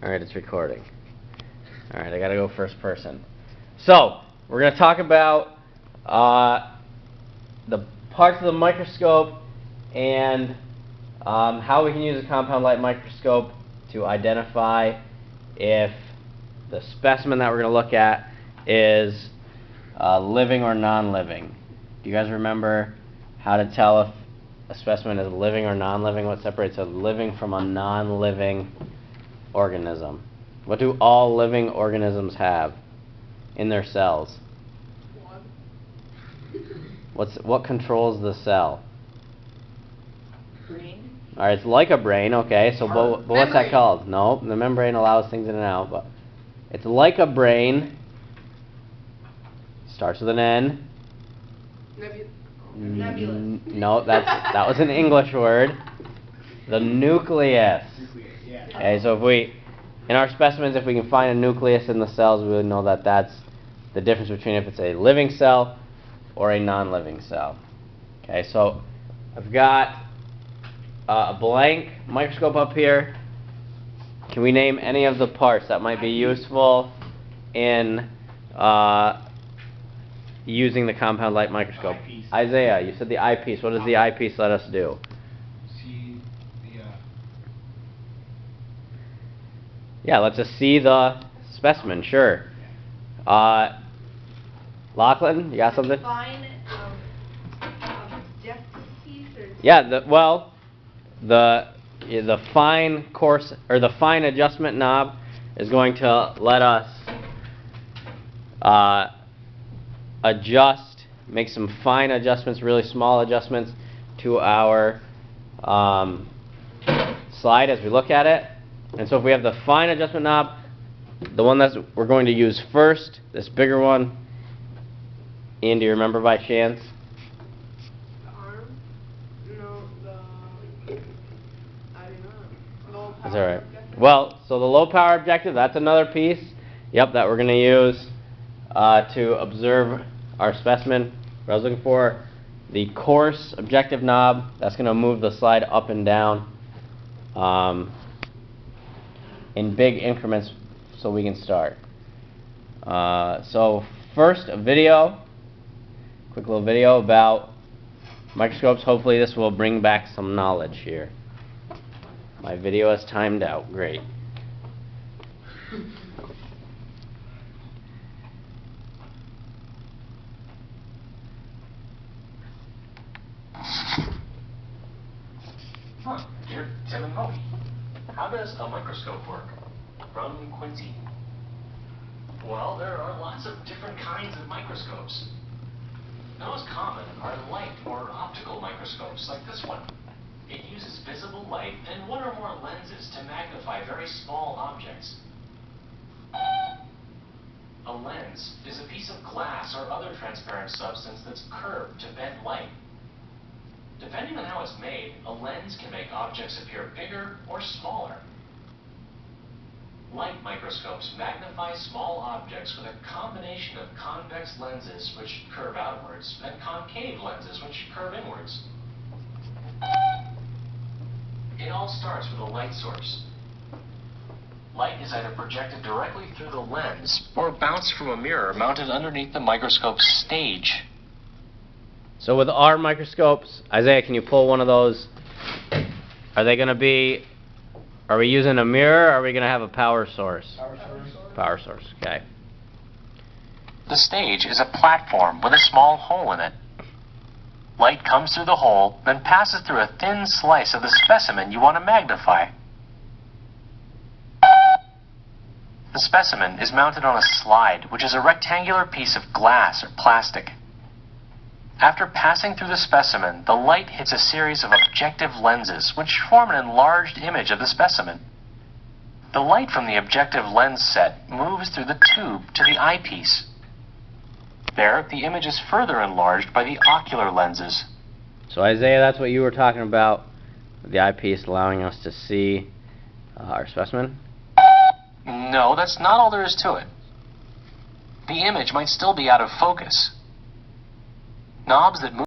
Alright, it's recording. Alright, I gotta go first person. So, we're gonna talk about the parts of the microscope and how we can use a compound light microscope to identify if the specimen that we're gonna look at is living or non-living. Do you guys remember how to tell if a specimen is living or non-living? What separates a living from a non-living organism? What do all living organisms have in their cells? What controls the cell? Brain. Alright, it's like a brain, okay, so but what's that called? No, the membrane allows things in and out, but it's like a brain. Starts with an N. Nebulous. No, that was an English word. The nucleus. Okay, so if we, in our specimens, if we can find a nucleus in the cells, we would know that that's the difference between if it's a living cell or a non-living cell. Okay, so I've got a blank microscope up here. Can we name any of the parts that might be useful in using the compound light microscope? Isaiah, you said the eyepiece. What does the eyepiece let us do? See the Yeah, lets us see the specimen, sure. Lachlan, you got something? Fine objective piece or Yeah, the fine course or the fine adjustment knob is going to let us adjust, make some fine adjustments, really small adjustments to our slide as we look at it. And so if we have the fine adjustment knob, the one that we're going to use first, this bigger one, Ian, do you remember by chance? the arm? No, I don't know. Low That's power alright. objective? Well, so the low power objective, that's another piece, yep, that we're going to use to observe our specimen. What I was looking for, the coarse objective knob, that's going to move the slide up and down in big increments so we can start. So first, a video, quick little video about microscopes. Hopefully this will bring back some knowledge here. My video is timed out. Great. Huh, dear Tim and Howie. How does a microscope work? From Quincy. Well, there are lots of different kinds of microscopes. The most common are light or optical microscopes, like this one. It uses visible light and one or more lenses to magnify very small objects. A lens is a piece of glass or other transparent substance that's curved to bend light. Depending on how it's made, a lens can make objects appear bigger or smaller. Light microscopes magnify small objects with a combination of convex lenses which curve outwards and concave lenses which curve inwards. It all starts with a light source. Light is either projected directly through the lens or bounced from a mirror mounted underneath the microscope's stage. So with our microscopes, Isaiah, can you pull one of those? Are they going to be, are we using a mirror or are we going to have a power source? Power source, okay. The stage is a platform with a small hole in it. Light comes through the hole, then passes through a thin slice of the specimen you want to magnify. The specimen is mounted on a slide, which is a rectangular piece of glass or plastic. After passing through the specimen, the light hits a series of objective lenses, which form an enlarged image of the specimen. The light from the objective lens set moves through the tube to the eyepiece. There, the image is further enlarged by the ocular lenses. So Isaiah, that's what you were talking about, the eyepiece allowing us to see our specimen? No, that's not all there is to it. The image might still be out of focus. Knobs that move